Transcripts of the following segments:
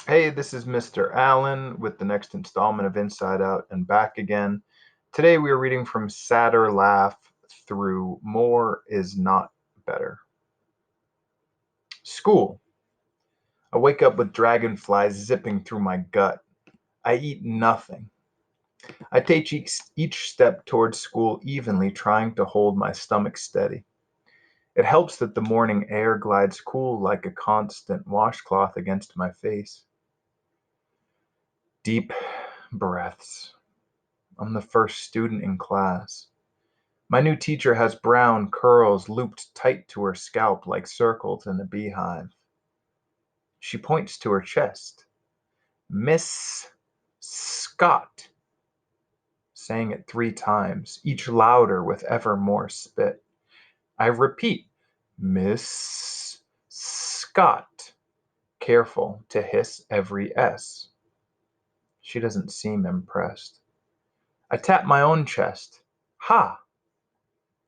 Hey, this is Mr. Allen with the next installment of Inside Out and Back Again. Today we are reading from Sadder Laugh through More is Not Better. School. I wake up with dragonflies zipping through my gut. I eat nothing. I take each step towards school evenly, trying to hold my stomach steady. It helps that the morning air glides cool like a constant washcloth against my face. Deep breaths. I'm the first student in class. My new teacher has brown curls looped tight to her scalp like circles in a beehive. She points to her chest. Miss Scott, saying it 3 times, each louder with ever more spit. I repeat, Miss Scott, careful to hiss every S. She doesn't seem impressed. I tap my own chest. Ha!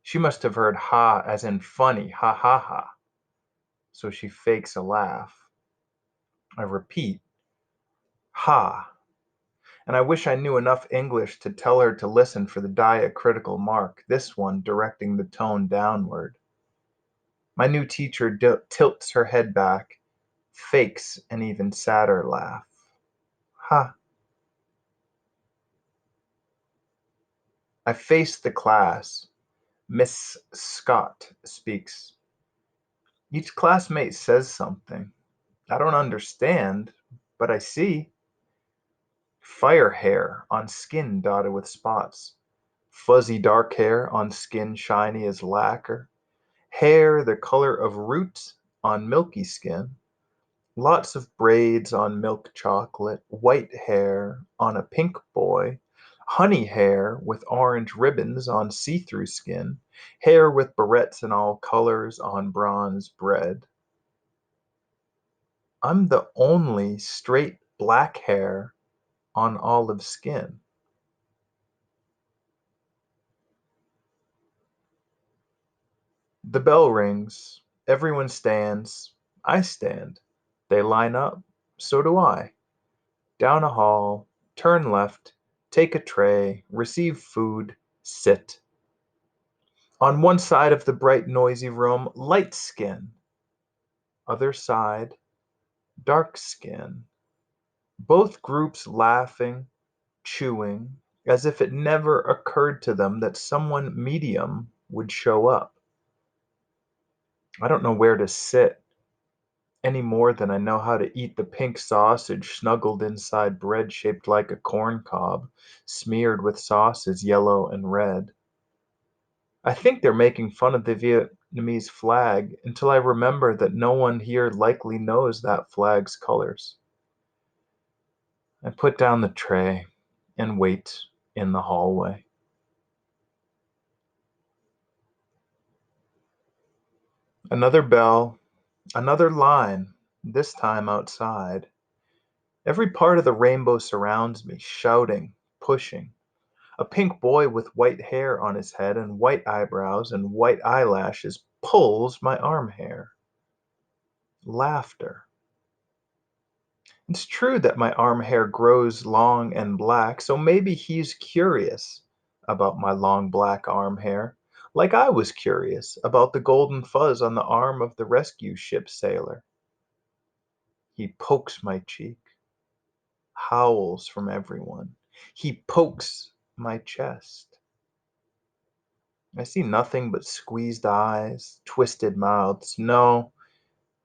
She must have heard ha as in funny, ha ha ha. So she fakes a laugh. I repeat, ha. And I wish I knew enough English to tell her to listen for the diacritical mark, this one directing the tone downward. My new teacher tilts her head back, fakes an even sadder laugh. Ha. I face the class. Miss Scott speaks. Each classmate says something. I don't understand, but I see. Fire hair on skin dotted with spots. Fuzzy dark hair on skin shiny as lacquer. Hair the color of roots on milky skin. Lots of braids on milk chocolate. White hair on a pink boy. Honey hair with orange ribbons on see-through skin. Hair with barrettes in all colors on bronze bread. I'm the only straight black hair on olive skin. The bell rings. Everyone stands. I stand. They line up. So do I. Down a hall. Turn left. Take a tray. Receive food. Sit. On one side of the bright, noisy room, light skin. Other side, dark skin. Both groups laughing, chewing, as if it never occurred to them that someone medium would show up. I don't know where to sit any more than I know how to eat the pink sausage snuggled inside bread shaped like a corn cob, smeared with sauces yellow and red. I think they're making fun of the Vietnamese flag until I remember that no one here likely knows that flag's colors. I put down the tray and wait in the hallway. Another bell, another line, this time outside. Every part of the rainbow surrounds me, shouting, pushing. A pink boy with white hair on his head and white eyebrows and white eyelashes pulls my arm hair. Laughter. It's true that my arm hair grows long and black, so maybe he's curious about my long black arm hair, like I was curious about the golden fuzz on the arm of the rescue ship sailor. He pokes my cheek. Howls from everyone. He pokes my chest. I see nothing but squeezed eyes, twisted mouths. No,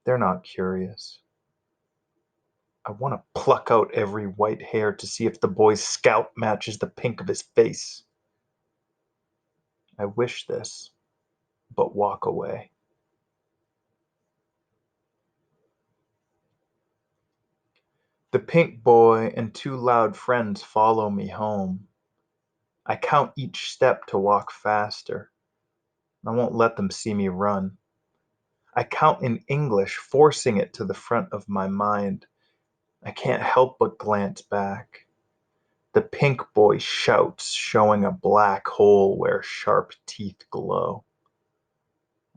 they're not curious. I want to pluck out every white hair to see if the boy's scalp matches the pink of his face. I wish this, but walk away. The pink boy and 2 loud friends follow me home. I count each step to walk faster. I won't let them see me run. I count in English, forcing it to the front of my mind. I can't help but glance back. The pink boy shouts, showing a black hole where sharp teeth glow.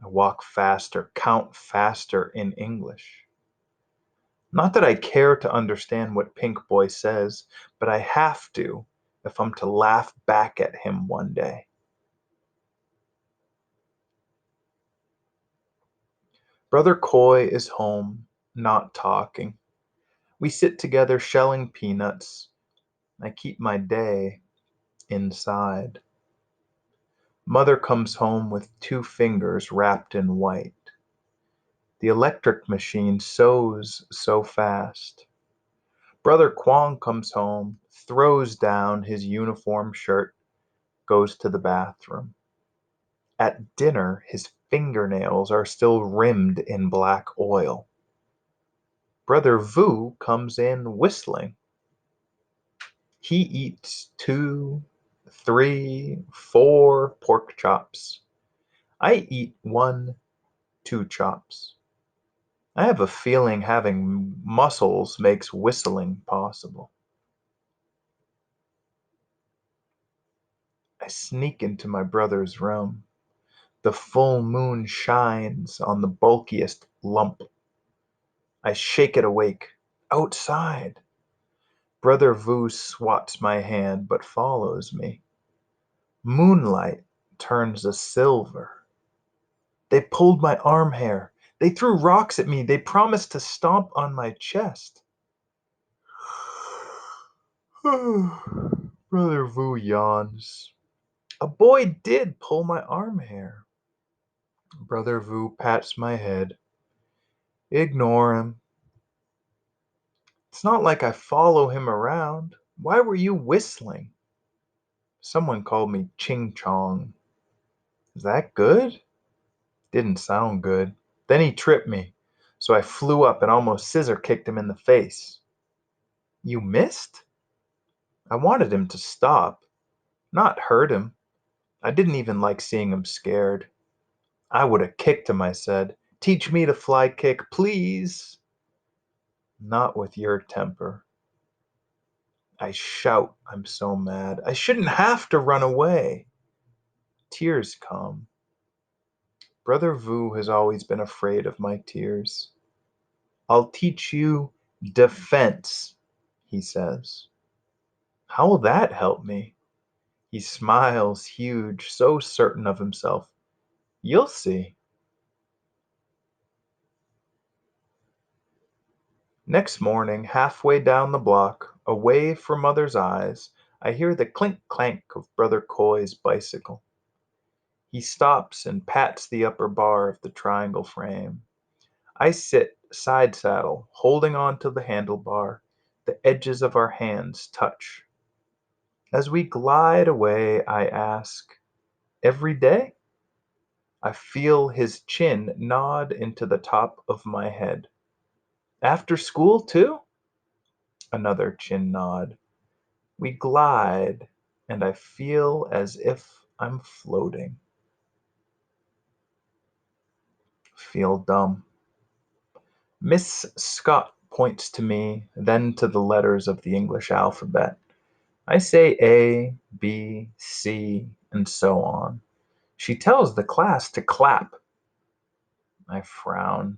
I walk faster, count faster in English. Not that I care to understand what Pink Boy says, but I have to if I'm to laugh back at him one day. Brother Coy is home, not talking. We sit together shelling peanuts. I keep my day inside. Mother comes home with 2 fingers wrapped in white. The electric machine sews so fast. Brother Kwong comes home, throws down his uniform shirt, goes to the bathroom. At dinner, his fingernails are still rimmed in black oil. Brother Vu comes in whistling. He eats 2, 3, 4 pork chops. I eat 1, 2 chops. I have a feeling having muscles makes whistling possible. I sneak into my brother's room. The full moon shines on the bulkiest lump. I shake it awake. Outside. Brother Vu swats my hand but follows me. Moonlight turns a silver. They pulled my arm hair. They threw rocks at me. They promised to stomp on my chest. Brother Vu yawns. A boy did pull my arm hair. Brother Vu pats my head. Ignore him. It's not like I follow him around. Why were you whistling? Someone called me Ching Chong. Is that good? Didn't sound good. Then he tripped me, so I flew up and almost scissor kicked him in the face. You missed? I wanted him to stop, not hurt him. I didn't even like seeing him scared. I would have kicked him, I said. Teach me to fly kick, please. Not with your temper. I shout, I'm so mad. I shouldn't have to run away. Tears come. Brother Vu has always been afraid of my tears. I'll teach you defense, he says. How will that help me? He smiles huge, so certain of himself. You'll see. Next morning, halfway down the block, away from Mother's eyes, I hear the clink clank of Brother Coy's bicycle. He stops and pats the upper bar of the triangle frame. I sit side saddle, holding on to the handlebar. The edges of our hands touch. As we glide away, I ask, every day? I feel his chin nod into the top of my head. After school, too? Another chin nod. We glide, and I feel as if I'm floating. Feel dumb. Miss Scott points to me, then to the letters of the English alphabet. I say A, B, C, and so on. She tells the class to clap. I frown.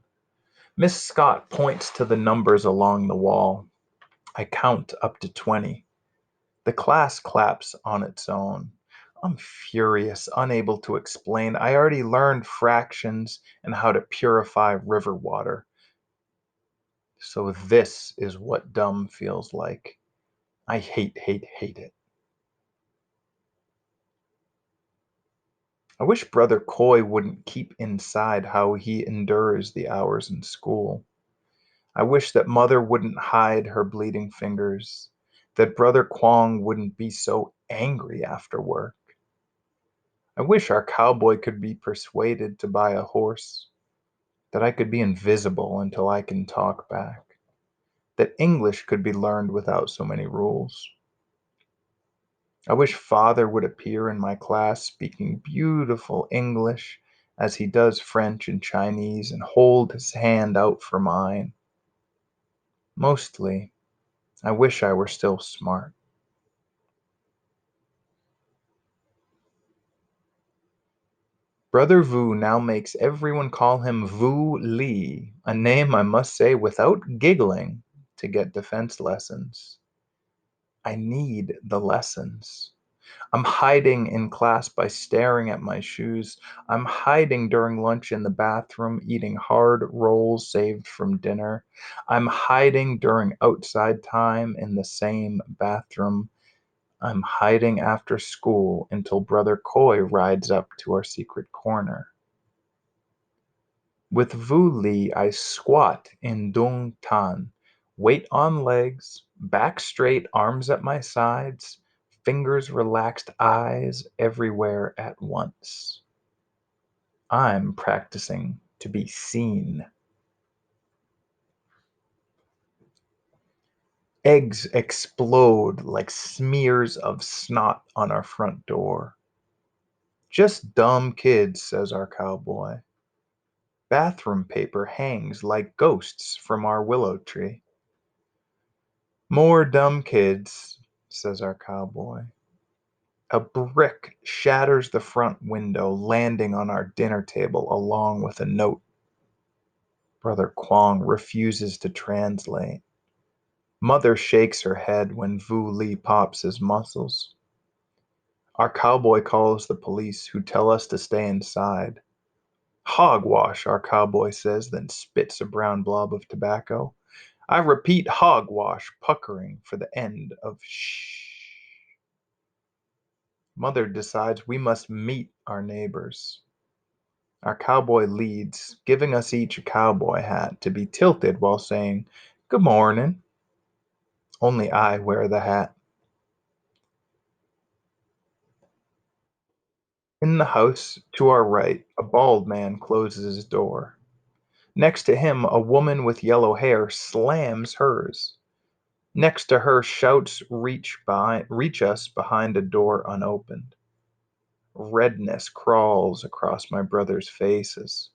Miss Scott points to the numbers along the wall. I count up to 20. The class claps on its own. I'm furious, unable to explain. I already learned fractions and how to purify river water. So this is what dumb feels like. I hate, hate, hate it. I wish Brother Coy wouldn't keep inside how he endures the hours in school. I wish that Mother wouldn't hide her bleeding fingers, that Brother Kwong wouldn't be so angry after work. I wish our cowboy could be persuaded to buy a horse, that I could be invisible until I can talk back, that English could be learned without so many rules. I wish Father would appear in my class speaking beautiful English as he does French and Chinese and hold his hand out for mine. Mostly, I wish I were still smart. Brother Vu now makes everyone call him Vu Li, a name I must say without giggling to get defense lessons. I need the lessons. I'm hiding in class by staring at my shoes. I'm hiding during lunch in the bathroom, eating hard rolls saved from dinner. I'm hiding during outside time in the same bathroom. I'm hiding after school until Brother Koi rides up to our secret corner. With Vu Li, I squat in Dung Tan, weight on legs, back straight, arms at my sides, fingers relaxed, eyes everywhere at once. I'm practicing to be seen. Eggs explode like smears of snot on our front door. Just dumb kids, says our cowboy. Bathroom paper hangs like ghosts from our willow tree. More dumb kids, says our cowboy. A brick shatters the front window, landing on our dinner table along with a note. Brother Kwong refuses to translate. Mother shakes her head when Vu Li pops his muscles. Our cowboy calls the police, who tell us to stay inside. Hogwash, our cowboy says, then spits a brown blob of tobacco. I repeat, hogwash, puckering for the end of shh. Mother decides we must meet our neighbors. Our cowboy leads, giving us each a cowboy hat to be tilted while saying, "Good morning." Only I wear the hat. In the house to our right, a bald man closes his door. Next to him, a woman with yellow hair slams hers. Next to her, shouts reach us behind a door unopened. Redness crawls across my brothers' faces.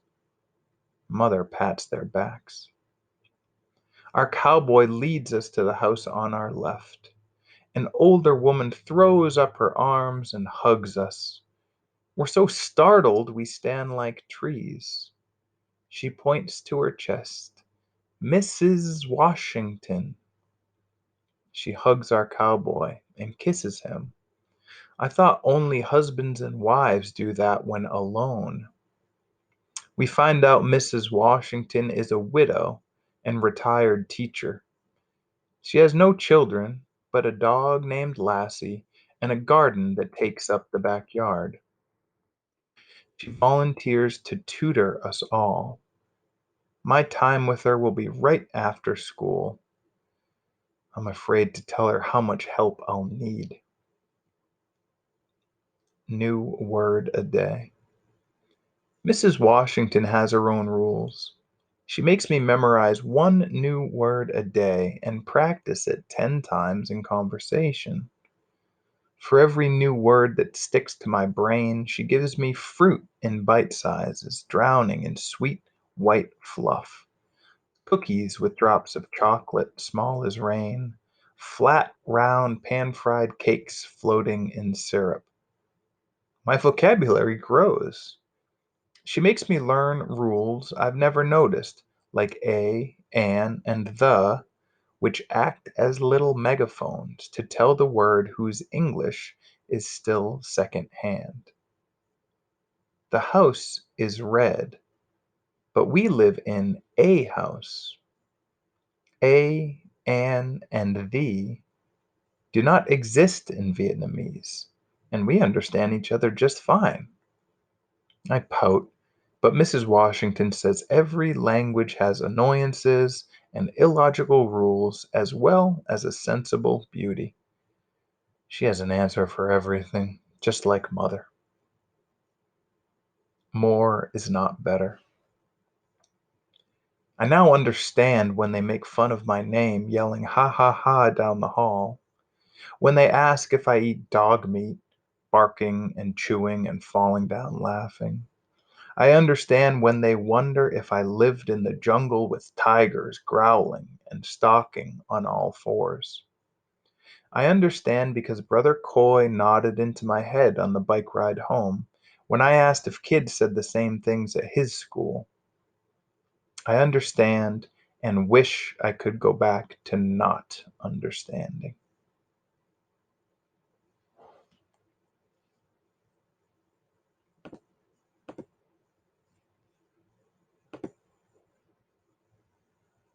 Mother pats their backs. Our cowboy leads us to the house on our left. An older woman throws up her arms and hugs us. We're so startled we stand like trees. She points to her chest. Mrs. Washington. She hugs our cowboy and kisses him. I thought only husbands and wives do that when alone. We find out Mrs. Washington is a widow and retired teacher. She has no children, but a dog named Lassie and a garden that takes up the backyard. She volunteers to tutor us all. My time with her will be right after school. I'm afraid to tell her how much help I'll need. New word a day. Mrs. Washington has her own rules. She makes me memorize one new word a day and practice it 10 times in conversation. For every new word that sticks to my brain, she gives me fruit in bite sizes, drowning in sweet white fluff. Cookies with drops of chocolate, small as rain. Flat, round, pan fried cakes floating in syrup. My vocabulary grows. She makes me learn rules I've never noticed, like a, an, and the, which act as little megaphones to tell the word whose English is still second-hand. The house is red, but we live in a house. A, an, and the do not exist in Vietnamese, and we understand each other just fine. I pout, but Mrs. Washington says every language has annoyances and illogical rules as well as a sensible beauty. She has an answer for everything, just like Mother. More is not better. I now understand when they make fun of my name, yelling ha ha ha down the hall. When they ask if I eat dog meat, barking and chewing and falling down laughing. I understand when they wonder if I lived in the jungle with tigers growling and stalking on all fours. I understand because Brother Coy nodded into my head on the bike ride home when I asked if kids said the same things at his school. I understand and wish I could go back to not understanding.